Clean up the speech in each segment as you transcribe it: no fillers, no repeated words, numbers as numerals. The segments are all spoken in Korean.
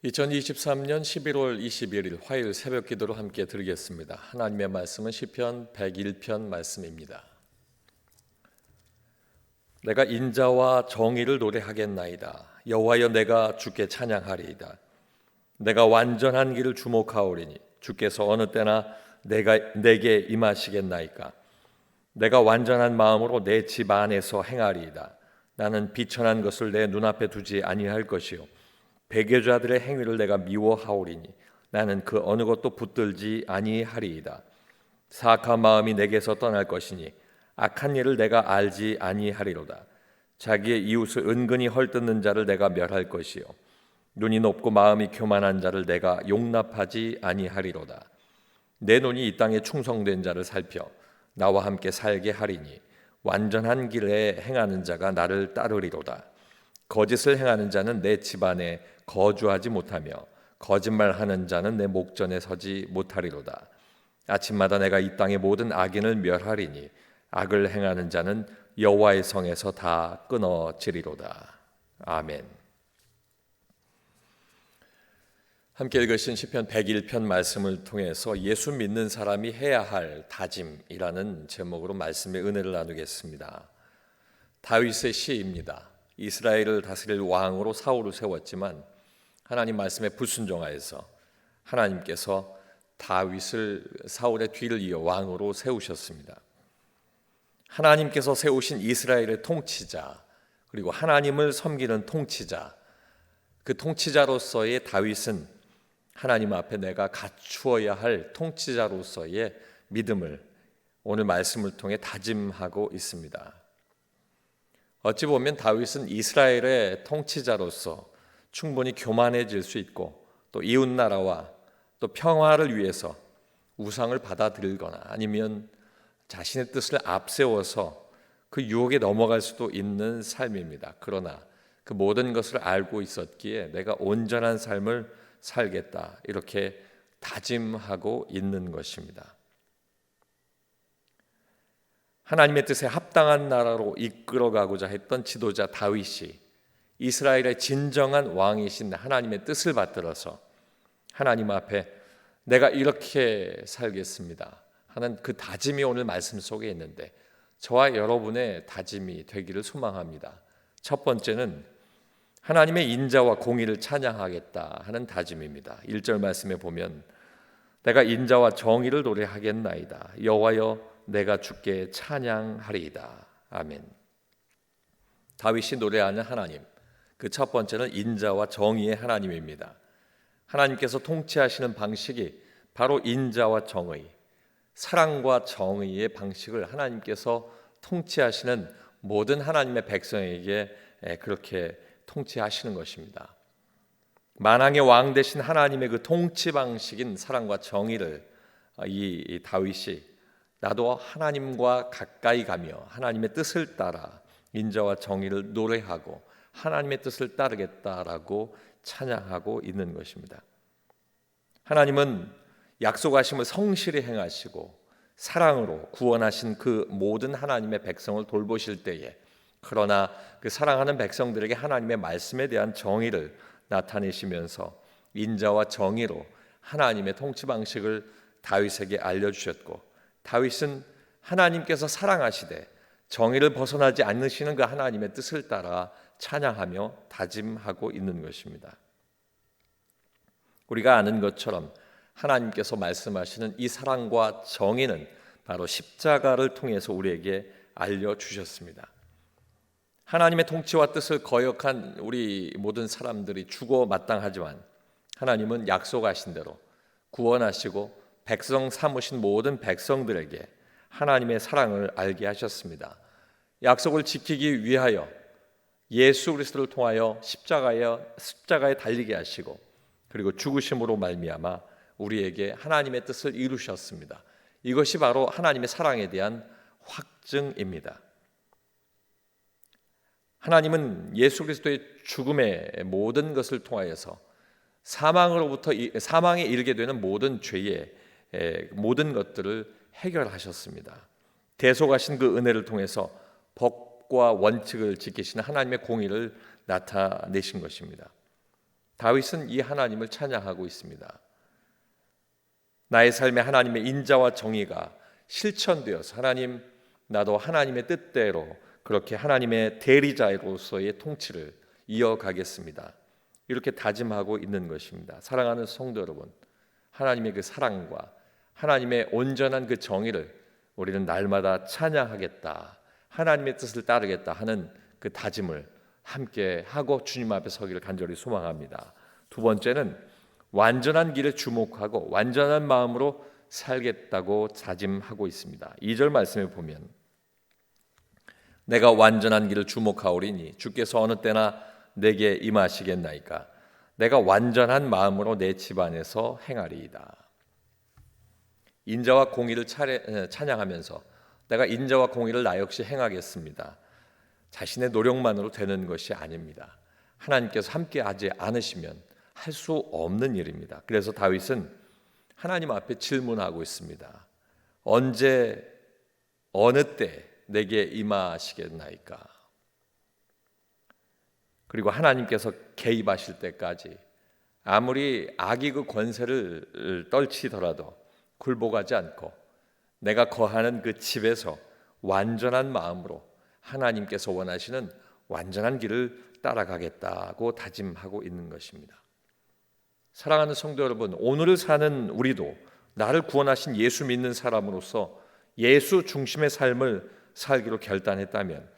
2023년 11월 21일 화요일 새벽 기도로 함께 드리겠습니다. 하나님의 말씀은 시편 101편 말씀입니다. 내가 인자와 정의를 노래하겠나이다. 여호와여, 내가 주께 찬양하리이다. 내가 완전한 길을 주목하오리니 주께서 어느 때나 내게 임하시겠나이까. 내가 완전한 마음으로 내 집 안에서 행하리이다. 나는 비천한 것을 내 눈앞에 두지 아니할 것이요 배교자들의 행위를 내가 미워하오리니 나는 그 어느 것도 붙들지 아니하리이다. 사악한 마음이 내게서 떠날 것이니 악한 일을 내가 알지 아니하리로다. 자기의 이웃을 은근히 헐뜯는 자를 내가 멸할 것이요 눈이 높고 마음이 교만한 자를 내가 용납하지 아니하리로다. 내 눈이 이 땅에 충성된 자를 살펴 나와 함께 살게 하리니 완전한 길에 행하는 자가 나를 따르리로다. 거짓을 행하는 자는 내 집안에 거주하지 못하며 거짓말하는 자는 내 목전에 서지 못하리로다. 아침마다 내가 이 땅의 모든 악인을 멸하리니 악을 행하는 자는 여호와의 성에서 다 끊어지리로다. 아멘. 함께 읽으신 시편 101편 말씀을 통해서 예수 믿는 사람이 해야 할 다짐이라는 제목으로 말씀의 은혜를 나누겠습니다. 다윗의 시입니다. 이스라엘을 다스릴 왕으로 사울을 세웠지만 하나님 말씀에 불순종하여서 하나님께서 다윗을 사울의 뒤를 이어 왕으로 세우셨습니다. 하나님께서 세우신 이스라엘의 통치자, 그리고 하나님을 섬기는 통치자, 그 통치자로서의 다윗은 하나님 앞에 내가 갖추어야 할 통치자로서의 믿음을 오늘 말씀을 통해 다짐하고 있습니다. 어찌 보면 다윗은 이스라엘의 통치자로서 충분히 교만해질 수 있고 또 이웃나라와 또 평화를 위해서 우상을 받아들이거나 아니면 자신의 뜻을 앞세워서 그 유혹에 넘어갈 수도 있는 삶입니다. 그러나 그 모든 것을 알고 있었기에 내가 온전한 삶을 살겠다 이렇게 다짐하고 있는 것입니다. 하나님의 뜻에 합당한 나라로 이끌어가고자 했던 지도자 다윗이 이스라엘의 진정한 왕이신 하나님의 뜻을 받들어서 하나님 앞에 내가 이렇게 살겠습니다 하는 그 다짐이 오늘 말씀 속에 있는데 저와 여러분의 다짐이 되기를 소망합니다. 첫 번째는 하나님의 인자와 공의를 찬양하겠다 하는 다짐입니다. 1절 말씀에 보면 내가 인자와 정의를 노래하겠나이다. 여호와여, 내가 주께 찬양하리이다. 아멘. 다윗이 노래하는 하나님, 그 첫 번째는 인자와 정의의 하나님입니다. 하나님께서 통치하시는 방식이 바로 인자와 정의, 사랑과 정의의 방식을 하나님께서 통치하시는 모든 하나님의 백성에게 그렇게 통치하시는 것입니다. 만왕의 왕 되신 하나님의 그 통치 방식인 사랑과 정의를 이 다윗이 나도 하나님과 가까이 가며 하나님의 뜻을 따라 인자와 정의를 노래하고 하나님의 뜻을 따르겠다라고 찬양하고 있는 것입니다. 하나님은 약속하심을 성실히 행하시고 사랑으로 구원하신 그 모든 하나님의 백성을 돌보실 때에 그러나 그 사랑하는 백성들에게 하나님의 말씀에 대한 정의를 나타내시면서 인자와 정의로 하나님의 통치 방식을 다윗에게 알려주셨고 다윗은 하나님께서 사랑하시되 정의를 벗어나지 않으시는 그 하나님의 뜻을 따라 찬양하며 다짐하고 있는 것입니다. 우리가 아는 것처럼 하나님께서 말씀하시는 이 사랑과 정의는 바로 십자가를 통해서 우리에게 알려주셨습니다. 하나님의 통치와 뜻을 거역한 우리 모든 사람들이 죽어 마땅하지만 하나님은 약속하신 대로 구원하시고 백성 삼으신 모든 백성들에게 하나님의 사랑을 알게 하셨습니다. 약속을 지키기 위하여 예수 그리스도를 통하여 십자가에 달리게 하시고 그리고 죽으심으로 말미암아 우리에게 하나님의 뜻을 이루셨습니다. 이것이 바로 하나님의 사랑에 대한 확증입니다. 하나님은 예수 그리스도의 죽음의 모든 것을 통하여서 사망에 이르게 되는 모든 죄의 모든 것들을 해결하셨습니다. 대속하신 그 은혜를 통해서 법과 원칙을 지키시는 하나님의 공의를 나타내신 것입니다. 다윗은 이 하나님을 찬양하고 있습니다. 나의 삶에 하나님의 인자와 정의가 실천되어서 하나님, 나도 하나님의 뜻대로 그렇게 하나님의 대리자로서의 통치를 이어가겠습니다. 이렇게 다짐하고 있는 것입니다. 사랑하는 성도 여러분, 하나님의 그 사랑과 하나님의 온전한 그 정의를 우리는 날마다 찬양하겠다, 하나님의 뜻을 따르겠다 하는 그 다짐을 함께 하고 주님 앞에 서기를 간절히 소망합니다. 두 번째는 완전한 길에 주목하고 완전한 마음으로 살겠다고 다짐하고 있습니다. 2절 말씀에 보면 내가 완전한 길을 주목하오리니 주께서 어느 때나 내게 임하시겠나이까. 내가 완전한 마음으로 내 집안에서 행하리이다. 인자와 공의를 찬양하면서 내가 인자와 공의를 나 역시 행하겠습니다. 자신의 노력만으로 되는 것이 아닙니다. 하나님께서 함께하지 않으시면 할 수 없는 일입니다. 그래서 다윗은 하나님 앞에 질문하고 있습니다. 언제 어느 때 내게 임하시겠나이까? 그리고 하나님께서 개입하실 때까지 아무리 악이 그 권세를 떨치더라도 굴복하지 않고 내가 거하는 그 집에서 완전한 마음으로 하나님께서 원하시는 완전한 길을 따라가겠다고 다짐하고 있는 것입니다. 사랑하는 성도 여러분, 오늘을 사는 우리도 나를 구원하신 예수 믿는 사람으로서 예수 중심의 삶을 살기로 결단했다면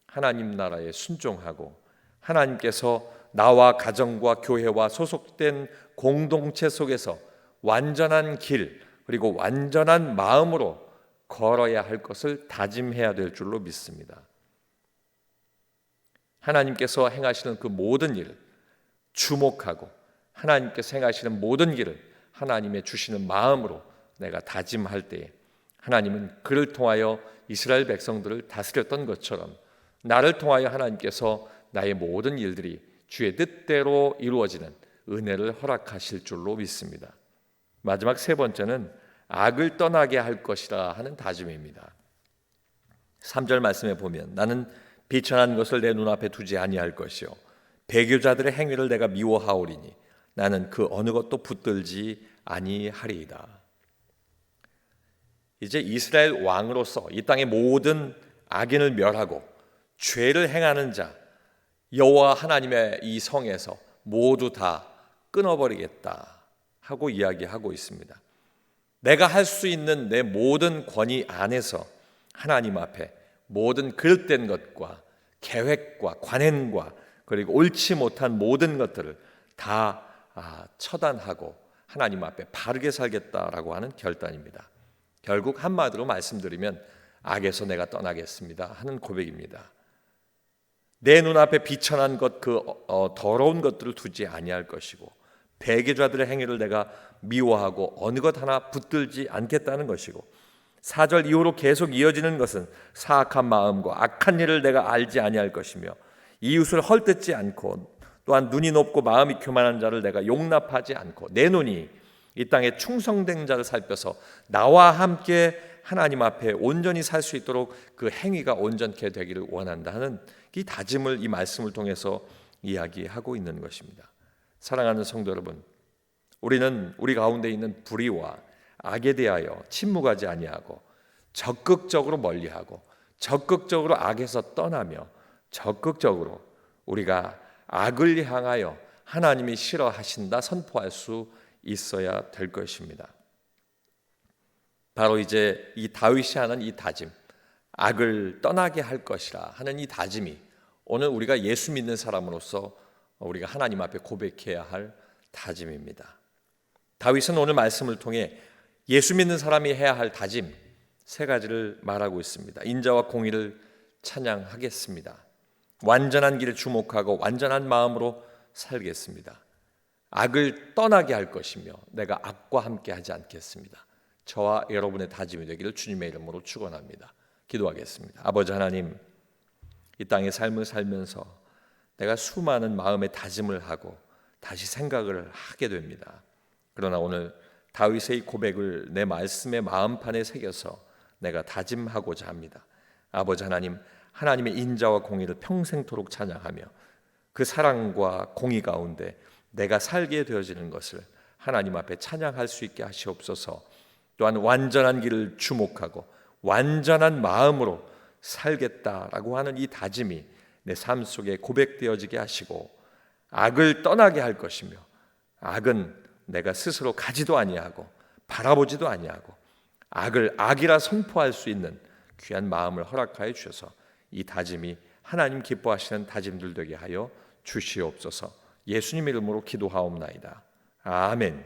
하나님 나라에 순종하고 하나님께서 나와 가정과 교회와 소속된 공동체 속에서 완전한 길 그리고 완전한 마음으로 걸어야 할 것을 다짐해야 될 줄로 믿습니다. 하나님께서 행하시는 그 모든 일을 주목하고 하나님께서 행하시는 모든 길을 하나님의 주시는 마음으로 내가 다짐할 때에 하나님은 그를 통하여 이스라엘 백성들을 다스렸던 것처럼 나를 통하여 하나님께서 나의 모든 일들이 주의 뜻대로 이루어지는 은혜를 허락하실 줄로 믿습니다. 마지막 세 번째는 악을 떠나게 할 것이라 하는 다짐입니다. 3절 말씀에 보면 나는 비천한 것을 내 눈앞에 두지 아니할 것이요 배교자들의 행위를 내가 미워하오리니 나는 그 어느 것도 붙들지 아니하리이다. 이제 이스라엘 왕으로서 이 땅의 모든 악인을 멸하고 죄를 행하는 자 여호와 하나님의 이 성에서 모두 다 끊어버리겠다 하고 이야기하고 있습니다. 내가 할 수 있는 내 모든 권위 안에서 하나님 앞에 모든 그릇된 것과 계획과 관행과 그리고 옳지 못한 모든 것들을 다 처단하고 하나님 앞에 바르게 살겠다라고 하는 결단입니다. 결국 한마디로 말씀드리면 악에서 내가 떠나겠습니다 하는 고백입니다. 내 눈앞에 비천한 것, 그 더러운 것들을 두지 아니할 것이고 배교자들의 행위를 내가 미워하고 어느 것 하나 붙들지 않겠다는 것이고 4절 이후로 계속 이어지는 것은 사악한 마음과 악한 일을 내가 알지 아니할 것이며 이웃을 헐뜯지 않고 또한 눈이 높고 마음이 교만한 자를 내가 용납하지 않고 내 눈이 이 땅에 충성된 자를 살펴서 나와 함께 하나님 앞에 온전히 살 수 있도록 그 행위가 온전케 되기를 원한다 하는 이 다짐을 이 말씀을 통해서 이야기하고 있는 것입니다. 사랑하는 성도 여러분, 우리는 우리 가운데 있는 불의와 악에 대하여 침묵하지 아니하고 적극적으로 멀리하고 적극적으로 악에서 떠나며 적극적으로 우리가 악을 향하여 하나님이 싫어하신다 선포할 수 있어야 될 것입니다. 바로 이제 이 다윗이 하는 이 다짐, 악을 떠나게 할 것이라 하는 이 다짐이 오늘 우리가 예수 믿는 사람으로서 우리가 하나님 앞에 고백해야 할 다짐입니다. 다윗은 오늘 말씀을 통해 예수 믿는 사람이 해야 할 다짐 세 가지를 말하고 있습니다. 인자와 공의를 찬양하겠습니다. 완전한 길을 주목하고 완전한 마음으로 살겠습니다. 악을 떠나게 할 것이며 내가 악과 함께 하지 않겠습니다. 저와 여러분의 다짐이 되기를 주님의 이름으로 축원합니다. 기도하겠습니다. 아버지 하나님, 이 땅의 삶을 살면서 내가 수많은 마음의 다짐을 하고 다시 생각을 하게 됩니다. 그러나 오늘 다윗의 고백을 내 말씀의 마음판에 새겨서 내가 다짐하고자 합니다. 아버지 하나님, 하나님의 인자와 공의를 평생토록 찬양하며 그 사랑과 공의 가운데 내가 살게 되어지는 것을 하나님 앞에 찬양할 수 있게 하시옵소서. 또한 완전한 길을 주목하고 완전한 마음으로 살겠다라고 하는 이 다짐이 내 삶 속에 고백되어지게 하시고 악을 떠나게 할 것이며 악은 내가 스스로 가지도 아니하고 바라보지도 아니하고 악을 악이라 선포할 수 있는 귀한 마음을 허락하여 주셔서 이 다짐이 하나님 기뻐하시는 다짐들 되게 하여 주시옵소서. 예수님 이름으로 기도하옵나이다. 아멘.